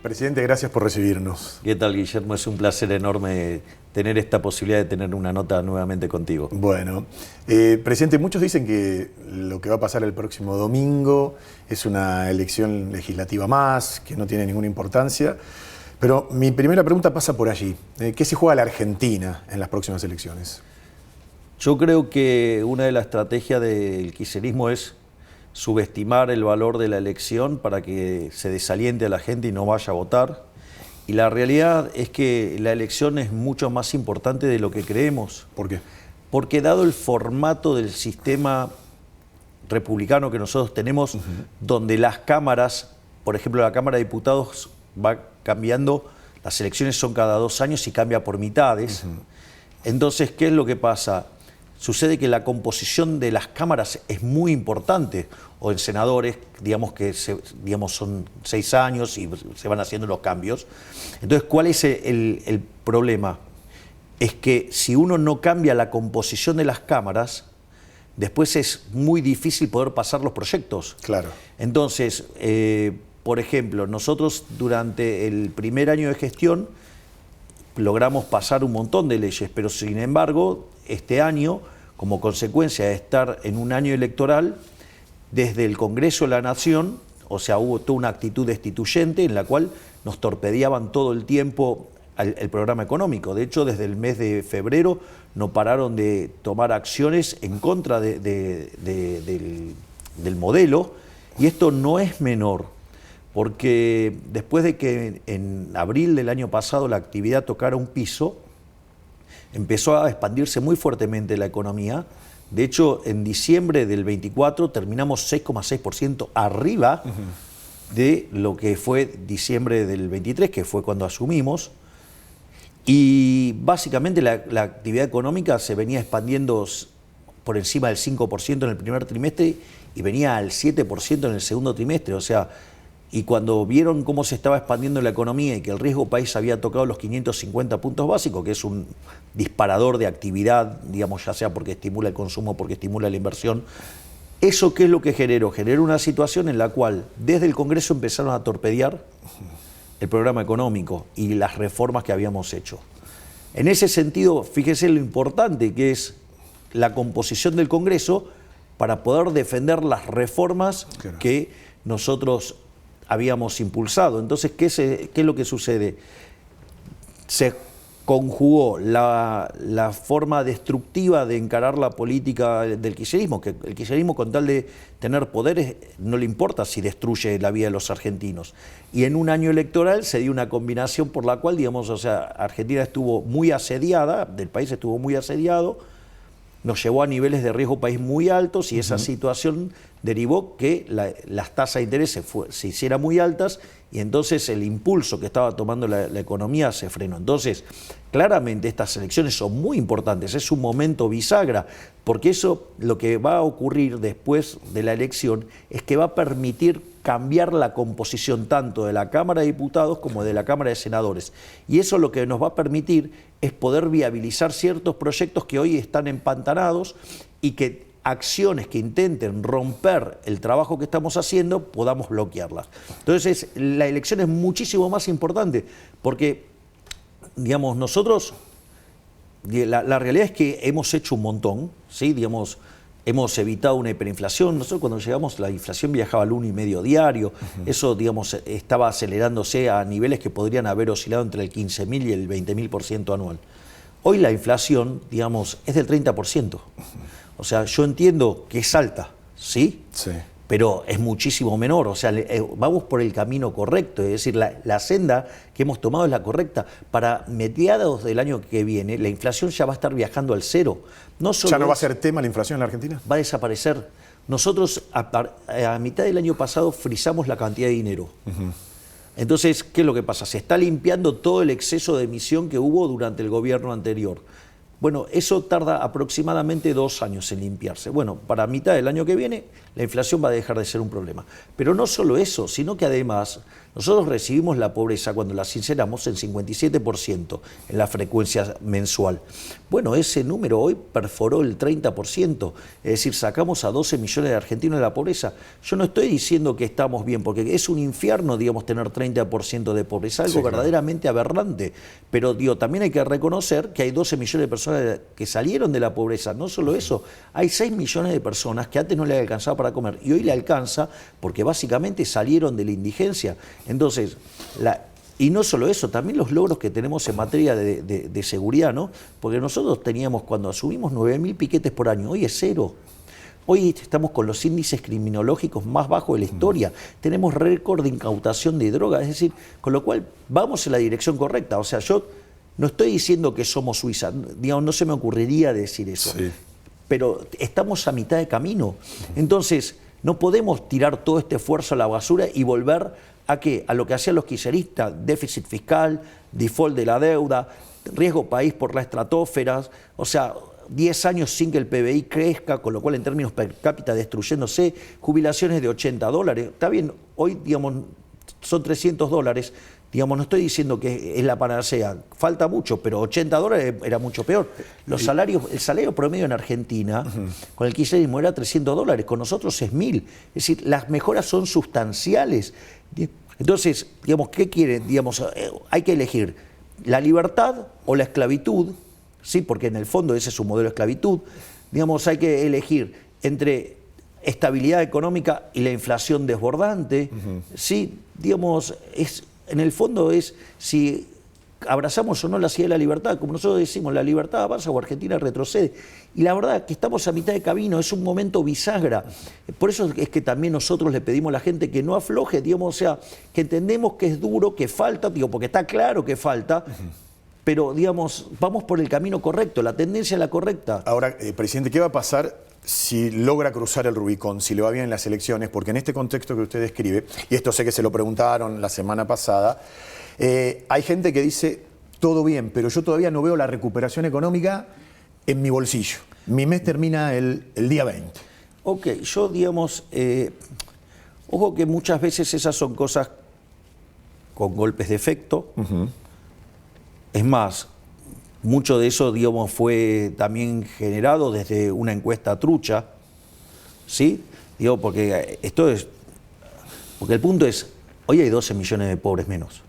Presidente, gracias por recibirnos. ¿Qué tal, Guillermo? Es un placer enorme tener esta posibilidad de tener una nota nuevamente contigo. Bueno, presidente, muchos dicen que lo que va a pasar el próximo domingo es una elección legislativa más, que no tiene ninguna importancia. Pero mi primera pregunta pasa por allí. ¿Qué se juega la Argentina en las próximas elecciones? Yo creo que una de las estrategias del kirchnerismo es subestimar el valor de la elección para que se desaliente a la gente y no vaya a votar. Y la realidad es que la elección es mucho más importante de lo que creemos. ¿Por qué? Porque dado el formato del sistema republicano que nosotros tenemos, donde las cámaras, por ejemplo, la Cámara de Diputados va cambiando, las elecciones son cada 2 años y cambia por mitades. Entonces, ¿qué es lo que pasa? Sucede que la composición de las cámaras es muy importante, o en senadores, digamos que son 6 años y se van haciendo los cambios. Entonces, ¿cuál es el problema? Es que si uno no cambia la composición de las cámaras, después es muy difícil poder pasar los proyectos. Claro. Entonces, por ejemplo, nosotros durante el primer año de gestión logramos pasar un montón de leyes, pero sin embargo, este año, como consecuencia de estar en un año electoral, desde el Congreso de la Nación, o sea, hubo toda una actitud destituyente en la cual nos torpedeaban todo el tiempo el programa económico. De hecho, desde el mes de febrero no pararon de tomar acciones en contra del modelo, y esto no es menor, porque después de que en abril del año pasado la actividad tocara un piso, empezó a expandirse muy fuertemente la economía. De hecho, en diciembre del 24 terminamos 6,6% arriba de lo que fue diciembre del 23, que fue cuando asumimos. Y básicamente la actividad económica se venía expandiendo por encima del 5% en el primer trimestre y venía al 7% en el segundo trimestre. O sea, y cuando vieron cómo se estaba expandiendo la economía y que el riesgo país había tocado los 550 puntos básicos, que es un disparador de actividad, digamos, ya sea porque estimula el consumo, porque estimula la inversión, ¿eso qué es lo que generó? Generó una situación en la cual desde el Congreso empezaron a torpedear el programa económico y las reformas que habíamos hecho. En ese sentido, fíjese lo importante que es la composición del Congreso para poder defender las reformas que nosotros habíamos impulsado. Entonces, ¿qué es lo que sucede? Se conjugó la forma destructiva de encarar la política del kirchnerismo, que el kirchnerismo, con tal de tener poderes, no le importa si destruye la vida de los argentinos. Y en un año electoral se dio una combinación por la cual, digamos, o sea, Argentina estuvo muy asediada, el país estuvo muy asediado, nos llevó a niveles de riesgo país muy altos y esa situación derivó que las tasas de interés se hicieran muy altas y entonces el impulso que estaba tomando la economía se frenó. Entonces, claramente estas elecciones son muy importantes, es un momento bisagra, porque eso lo que va a ocurrir después de la elección es que va a permitir cambiar la composición tanto de la Cámara de Diputados como de la Cámara de Senadores. Y eso lo que nos va a permitir es poder viabilizar ciertos proyectos que hoy están empantanados y que acciones que intenten romper el trabajo que estamos haciendo, podamos bloquearlas. Entonces, la elección es muchísimo más importante, porque, digamos, nosotros, la realidad es que hemos hecho un montón, ¿sí? Digamos, hemos evitado una hiperinflación. Nosotros cuando llegamos la inflación viajaba al 1,5 diario. Eso, digamos, estaba acelerándose a niveles que podrían haber oscilado entre el 15.000 y el 20.000% anual. Hoy la inflación, digamos, es del 30%. O sea, yo entiendo que es alta, ¿sí? Sí. Pero es muchísimo menor, o sea, vamos por el camino correcto, es decir, la senda que hemos tomado es la correcta. Para mediados del año que viene, la inflación ya va a estar viajando al cero. No solo ¿Ya no va a ser tema la inflación en la Argentina? va a desaparecer. Nosotros a mitad del año pasado frizamos la cantidad de dinero. Entonces, ¿qué es lo que pasa? Se está limpiando todo el exceso de emisión que hubo durante el gobierno anterior. Bueno, eso tarda aproximadamente 2 años en limpiarse. Bueno, para mitad del año que viene la inflación va a dejar de ser un problema. Pero no solo eso, sino que además Nosotros recibimos la pobreza cuando la sinceramos en 57% en la frecuencia mensual. Bueno, ese número hoy perforó el 30%, es decir, sacamos a 12 millones de argentinos de la pobreza. Yo no estoy diciendo que estamos bien, porque es un infierno, digamos, tener 30% de pobreza, algo verdaderamente aberrante. Pero, digo, también hay que reconocer que hay 12 millones de personas que salieron de la pobreza. No solo eso, hay 6 millones de personas que antes no le alcanzaba para comer y hoy le alcanza porque básicamente salieron de la indigencia. Entonces, y no solo eso, también los logros que tenemos en materia de seguridad, ¿no? Porque nosotros teníamos, cuando asumimos 9.000 piquetes por año, hoy es 0. Hoy estamos con los índices criminológicos más bajos de la historia. Tenemos récord de incautación de droga, es decir, con lo cual vamos en la dirección correcta. O sea, yo no estoy diciendo que somos Suiza, digamos, no se me ocurriría decir eso. Sí. Pero estamos a mitad de camino. Entonces, no podemos tirar todo este esfuerzo a la basura y volver ¿a qué? A lo que hacían los kirchneristas: déficit fiscal, default de la deuda, riesgo país por la estratosfera, o sea, 10 años sin que el PBI crezca, con lo cual en términos per cápita destruyéndose, jubilaciones de $80. Está bien, hoy, digamos, son $300. Digamos, no estoy diciendo que es la panacea, falta mucho, pero $80 era mucho peor. Los salarios, el salario promedio en Argentina, con el kirchnerismo era $300, con nosotros es 1.000. Es decir, las mejoras son sustanciales. Entonces, digamos, ¿qué quieren? Digamos, hay que elegir la libertad o la esclavitud, ¿sí? Porque en el fondo ese es un modelo de esclavitud. Digamos, hay que elegir entre estabilidad económica y la inflación desbordante, ¿sí? Digamos, en el fondo es si abrazamos o no la idea de la libertad. Como nosotros decimos, la libertad avanza o Argentina retrocede. Y la verdad que estamos a mitad de camino, es un momento bisagra. Por eso es que también nosotros le pedimos a la gente que no afloje, digamos, o sea, que entendemos que es duro, que falta, digo, porque está claro que falta, pero, digamos, vamos por el camino correcto, la tendencia es la correcta. Ahora, presidente, ¿qué va a pasar si logra cruzar el Rubicón, si le va bien en las elecciones? Porque en este contexto que usted describe, y esto sé que se lo preguntaron la semana pasada, hay gente que dice, todo bien, pero yo todavía no veo la recuperación económica en mi bolsillo. Mi mes termina el día 20. Ok, yo, digamos, ojo que muchas veces esas son cosas con golpes de efecto. Es más, mucho de eso, digamos, fue también generado desde una encuesta trucha, ¿sí? Digo, porque esto es... Porque el punto es, hoy hay 12 millones de pobres menos.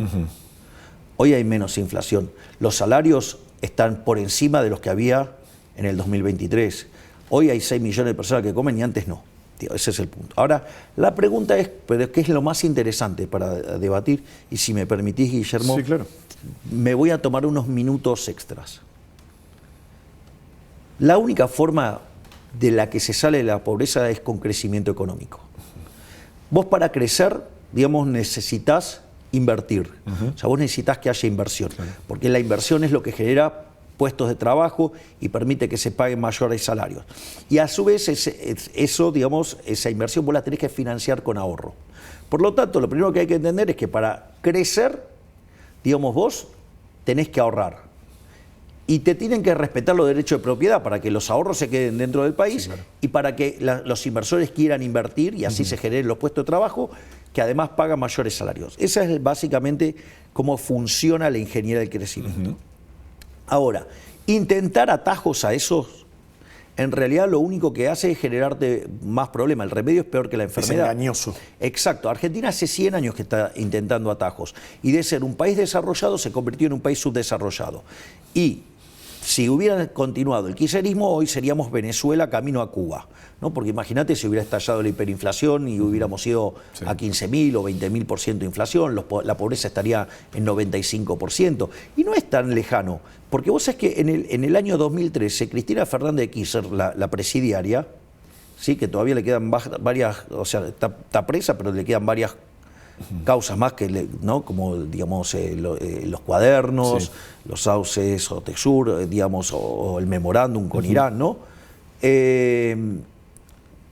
Hoy hay menos inflación. Los salarios están por encima de los que había en el 2023. Hoy hay 6 millones de personas que comen y antes no. Digo, ese es el punto. Ahora, la pregunta es, ¿pero qué es lo más interesante para debatir? Y si me permitís, Guillermo, sí, claro, me voy a tomar unos minutos extras. La única forma de la que se sale de la pobreza es con crecimiento económico. Vos para crecer, digamos, necesitas invertir. O sea, vos necesitas que haya inversión, porque la inversión es lo que genera puestos de trabajo y permite que se paguen mayores salarios. Y a su vez, eso, digamos, esa inversión vos la tenés que financiar con ahorro. Por lo tanto, lo primero que hay que entender es que para crecer, digamos, vos tenés que ahorrar. Y te tienen que respetar los derechos de propiedad para que los ahorros se queden dentro del país, y para que los inversores quieran invertir y así se generen los puestos de trabajo, que además pagan mayores salarios. Esa es básicamente cómo funciona la ingeniería del crecimiento. Ahora, intentar atajos a esos, en realidad lo único que hace es generarte más problemas. El remedio es peor que la enfermedad. Es engañoso. Exacto. Argentina hace 100 años que está intentando atajos. Y de ser un país desarrollado se convirtió en un país subdesarrollado. Y si hubiera continuado el kirchnerismo, hoy seríamos Venezuela camino a Cuba, ¿no? Porque imagínate si hubiera estallado la hiperinflación y hubiéramos ido a 15.000 o 20.000% de inflación, la pobreza estaría en 95%. Y no es tan lejano, porque vos sabés que en el año 2013, Cristina Fernández de Kirchner, la presidiaria, ¿sí? Que todavía le quedan varias, o sea, está presa, pero le quedan varias causas más que, ¿no? Como, digamos, los cuadernos, los sauces o Texur, digamos, o el memorándum con Irán, ¿no?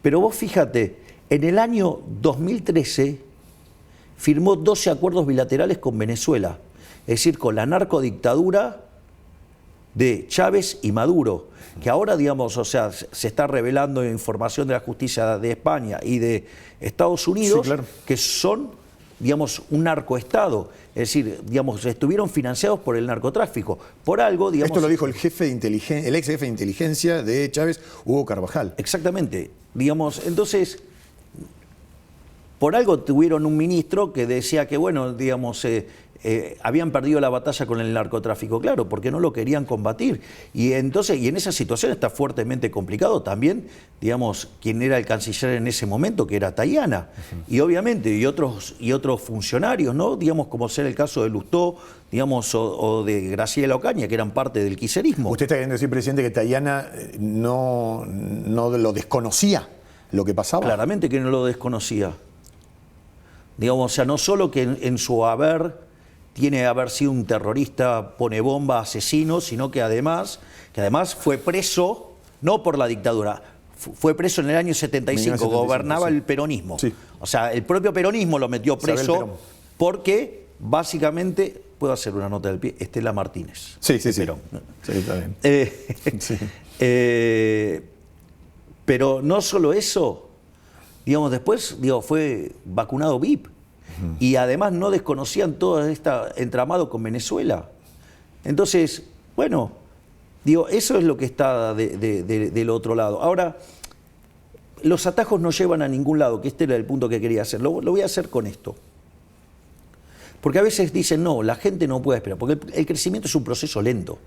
Pero vos fíjate, en el año 2013 firmó 12 acuerdos bilaterales con Venezuela, es decir, con la narcodictadura de Chávez y Maduro, que ahora, digamos, o sea, se está revelando información de la justicia de España y de Estados Unidos, que son digamos, un narcoestado. Es decir, digamos, estuvieron financiados por el narcotráfico. Por algo, digamos... Esto lo dijo el ex jefe de inteligencia de Chávez, Hugo Carvajal. Exactamente. Digamos, entonces, por algo tuvieron un ministro que decía que, bueno, digamos, habían perdido la batalla con el narcotráfico, claro, porque no lo querían combatir. Y entonces, y en esa situación está fuertemente complicado también, digamos, quien era el canciller en ese momento, que era Tajana. Y obviamente, y otros funcionarios, ¿no? Digamos, como ser el caso de Lustó, digamos, o de Graciela Ocaña, que eran parte del kirchnerismo. ¿Usted está queriendo decir, presidente, que Tajana no lo desconocía lo que pasaba? Claramente que no lo desconocía. Digamos, o sea, no solo que en su haber tiene que haber sido un terrorista, pone bomba, asesino, sino que además fue preso, no por la dictadura, fue preso en el año 75, gobernaba el peronismo. Sí. O sea, el propio peronismo lo metió preso porque básicamente, puedo hacer una nota del pie, Estela Martínez. Sí. Perón. Sí, está bien. Sí. Pero no solo eso, digamos, después fue vacunado VIP. Y además no desconocían todo este entramado con Venezuela. Entonces, bueno, eso es lo que está del otro lado. Ahora, los atajos no llevan a ningún lado, que este era el punto que quería hacer. Lo voy a hacer con esto. Porque a veces dicen, no, la gente no puede esperar, porque el crecimiento es un proceso lento.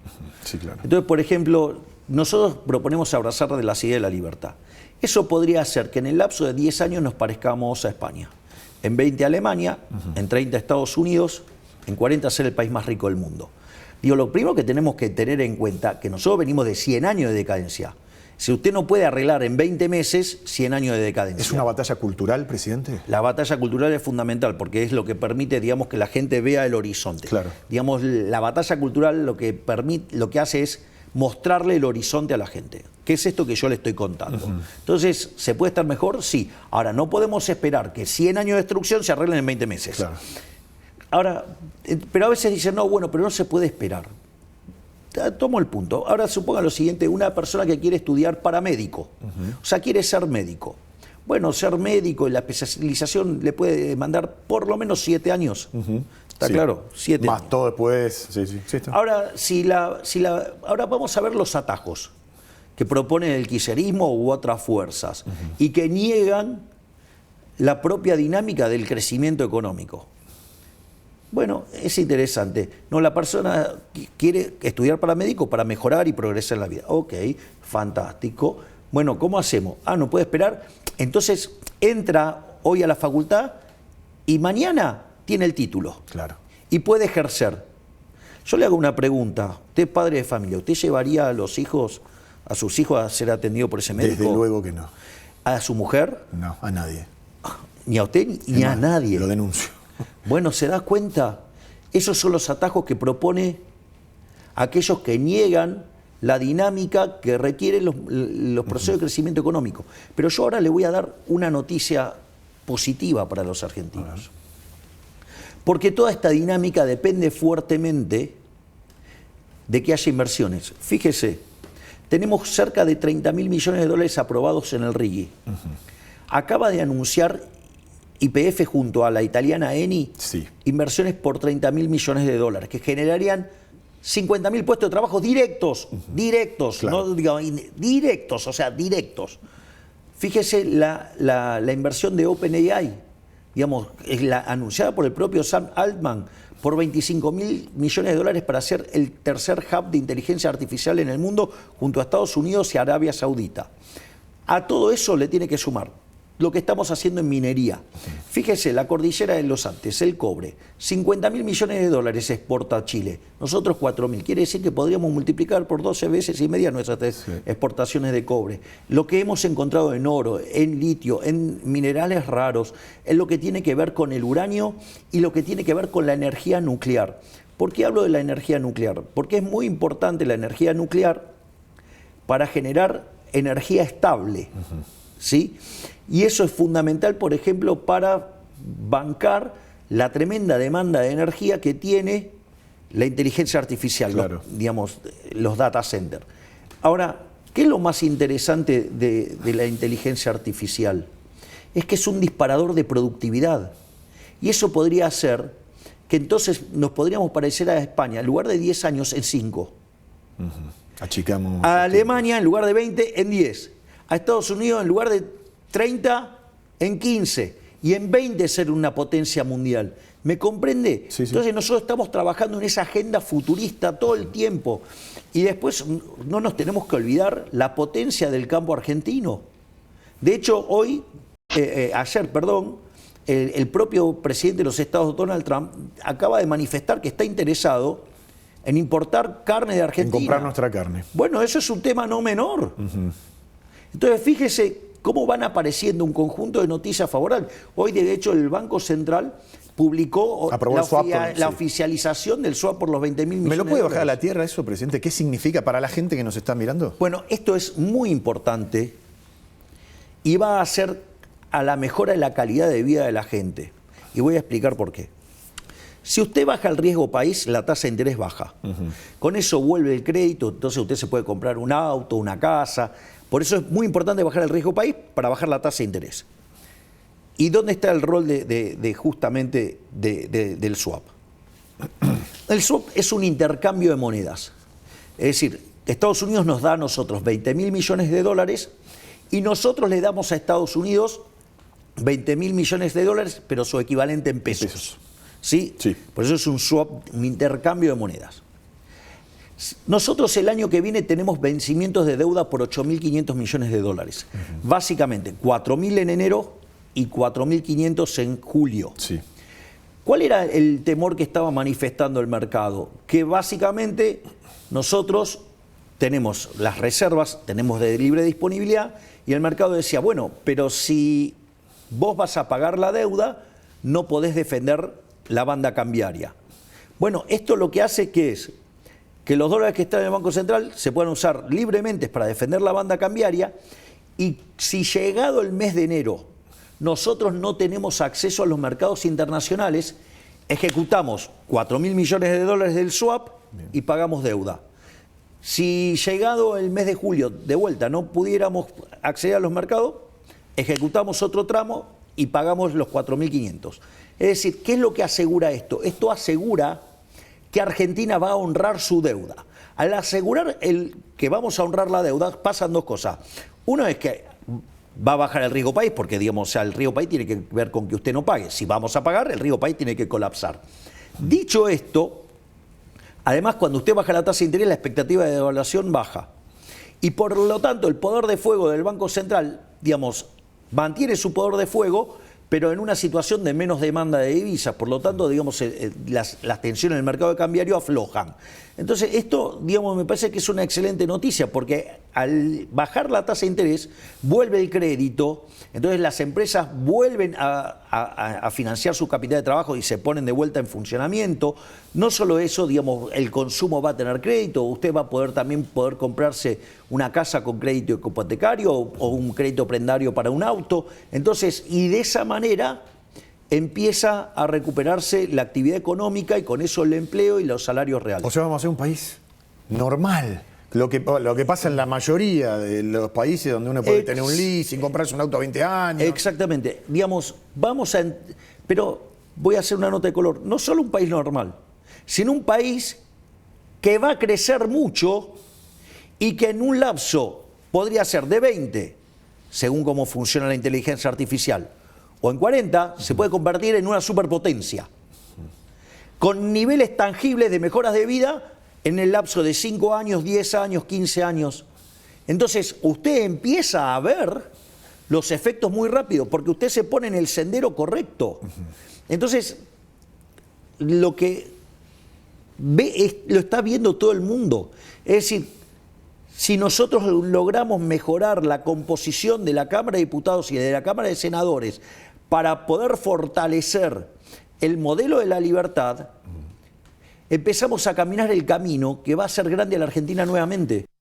Sí, claro. Entonces, por ejemplo, nosotros proponemos abrazar de las ideas de la libertad. Eso podría hacer que en el lapso de 10 años nos parezcamos a España. En 20 a Alemania, en 30 a Estados Unidos, en 40 a ser el país más rico del mundo. Lo primero que tenemos que tener en cuenta, que nosotros venimos de 100 años de decadencia. Si usted no puede arreglar en 20 meses 100 años de decadencia. ¿Es una batalla cultural, presidente? La batalla cultural es fundamental porque es lo que permite, digamos, que la gente vea el horizonte. Claro. Digamos, la batalla cultural lo que hace es mostrarle el horizonte a la gente. ¿Qué es esto que yo le estoy contando? Entonces, ¿se puede estar mejor? Sí. Ahora, no podemos esperar que 100 años de destrucción se arreglen en 20 meses. Claro. Ahora, pero a veces dicen, no, bueno, pero no se puede esperar. Tomo el punto. Ahora suponga lo siguiente, una persona que quiere estudiar paramédico, o sea, quiere ser médico. Bueno, ser médico y la especialización le puede demandar por lo menos 7 años. ¿Está claro? 7 más años. Todo después. Sí, está. Ahora, ahora vamos a ver los atajos que propone el kirchnerismo u otras fuerzas y que niegan la propia dinámica del crecimiento económico. Bueno, es interesante. No, la persona quiere estudiar para médico para mejorar y progresar en la vida. Ok, fantástico. Bueno, ¿cómo hacemos? No puede esperar. Entonces entra hoy a la facultad y mañana tiene el título. Claro. Y puede ejercer. Yo le hago una pregunta. Usted es padre de familia. ¿Usted llevaría a sus hijos a ser atendido por ese médico? Desde luego que no. ¿A su mujer? No, a nadie. Ni a usted ni a nadie. Lo denuncio. Bueno, ¿se da cuenta? Esos son los atajos que propone aquellos que niegan la dinámica que requieren los procesos de crecimiento económico. Pero yo ahora le voy a dar una noticia positiva para los argentinos. Porque toda esta dinámica depende fuertemente de que haya inversiones. Fíjese, tenemos cerca de 30.000 millones de dólares aprobados en el RIGI. Acaba de anunciar YPF junto a la italiana Eni inversiones por 30.000 millones de dólares, que generarían 50.000 puestos de trabajo directos, claro. No digamos directos, o sea, directos. Fíjese la inversión de OpenAI, digamos, es anunciada por el propio Sam Altman, por 25.000 millones de dólares para hacer el tercer hub de inteligencia artificial en el mundo junto a Estados Unidos y Arabia Saudita. A todo eso le tiene que sumar lo que estamos haciendo en minería. Fíjese, la cordillera de los Andes, el cobre, 50.000 millones de dólares exporta a Chile, nosotros 4.000. Quiere decir que podríamos multiplicar por 12 veces y media nuestras exportaciones de cobre. Lo que hemos encontrado en oro, en litio, en minerales raros, es lo que tiene que ver con el uranio y lo que tiene que ver con la energía nuclear. ¿Por qué hablo de la energía nuclear? Porque es muy importante la energía nuclear para generar energía estable, ¿sí? Y eso es fundamental, por ejemplo, para bancar la tremenda demanda de energía que tiene la inteligencia artificial, claro. los data centers. Ahora, ¿qué es lo más interesante de la inteligencia artificial? Es que es un disparador de productividad. Y eso podría hacer que entonces nos podríamos parecer a España, en lugar de 10 años, en 5. Achicamos. A Alemania, en lugar de 20, en 10. A Estados Unidos, en lugar de 30, en 15. Y en 20 ser una potencia mundial. ¿Me comprende? Sí, sí. Entonces nosotros estamos trabajando en esa agenda futurista todo el tiempo. Y después no nos tenemos que olvidar la potencia del campo argentino. De hecho, ayer, el propio presidente de los Estados, Donald Trump, acaba de manifestar que está interesado en importar carne de Argentina. En comprar nuestra carne. Bueno, eso es un tema no menor. Entonces, fíjese cómo van apareciendo un conjunto de noticias favorables. Hoy, de hecho, el Banco Central publicó la oficialización del swap por los 20.000 millones. ¿Me lo puede bajar a la tierra eso, presidente? ¿Qué significa para la gente que nos está mirando? Bueno, esto es muy importante y va a hacer a la mejora de la calidad de vida de la gente. Y voy a explicar por qué. Si usted baja el riesgo país, la tasa de interés baja. Con eso vuelve el crédito, entonces usted se puede comprar un auto, una casa. Por eso es muy importante bajar el riesgo país para bajar la tasa de interés. ¿Y dónde está el rol justamente del swap? El swap es un intercambio de monedas. Es decir, Estados Unidos nos da a nosotros 20.000 millones de dólares y nosotros le damos a Estados Unidos 20.000 millones de dólares, pero su equivalente en pesos. ¿Sí? Sí. Por eso es un swap, un intercambio de monedas. Nosotros el año que viene tenemos vencimientos de deuda por 8.500 millones de dólares. Básicamente, 4.000 en enero y 4.500 en julio. Sí. ¿Cuál era el temor que estaba manifestando el mercado? Que básicamente nosotros tenemos las reservas, tenemos de libre disponibilidad, y el mercado decía, bueno, pero si vos vas a pagar la deuda, no podés defender la banda cambiaria. Bueno, esto lo que hace que es que los dólares que están en el Banco Central se puedan usar libremente para defender la banda cambiaria, y si llegado el mes de enero nosotros no tenemos acceso a los mercados internacionales, ejecutamos 4.000 millones de dólares del swap y pagamos deuda. Si llegado el mes de julio de vuelta no pudiéramos acceder a los mercados, ejecutamos otro tramo y pagamos los 4.500. Es decir, ¿qué es lo que asegura esto? Esto asegura que Argentina va a honrar su deuda. Al asegurar que vamos a honrar la deuda, pasan dos cosas. Uno es que va a bajar el riesgo país, porque digamos, o sea, el riesgo país tiene que ver con que usted no pague. Si vamos a pagar, el riesgo país tiene que colapsar. Dicho esto, además, cuando usted baja la tasa de interés, la expectativa de devaluación baja. Y por lo tanto, el poder de fuego del Banco Central, digamos, mantiene su poder de fuego, pero en una situación de menos demanda de divisas. Por lo tanto, digamos, las tensiones en el mercado cambiario aflojan. Entonces, esto, digamos, me parece que es una excelente noticia, porque al bajar la tasa de interés, vuelve el crédito, entonces las empresas vuelven a financiar su capital de trabajo y se ponen de vuelta en funcionamiento. No solo eso, digamos, el consumo va a tener crédito, usted va a poder también comprarse una casa con crédito hipotecario o un crédito prendario para un auto. Entonces, y de esa manera empieza a recuperarse la actividad económica y con eso el empleo y los salarios reales. O sea, vamos a ser un país normal. Lo que pasa en la mayoría de los países donde uno puede tener un leasing, comprarse un auto a 20 años. Exactamente. Digamos, pero voy a hacer una nota de color. No solo un país normal, sino un país que va a crecer mucho y que en un lapso podría ser de 20, según cómo funciona la inteligencia artificial, o en 40, se puede convertir en una superpotencia, con niveles tangibles de mejoras de vida en el lapso de 5 años, 10 años, 15 años. Entonces, usted empieza a ver los efectos muy rápido, porque usted se pone en el sendero correcto. Entonces, lo que ve lo está viendo todo el mundo. Es decir, si nosotros logramos mejorar la composición de la Cámara de Diputados y de la Cámara de Senadores para poder fortalecer el modelo de la libertad, empezamos a caminar el camino que va a hacer grande a la Argentina nuevamente.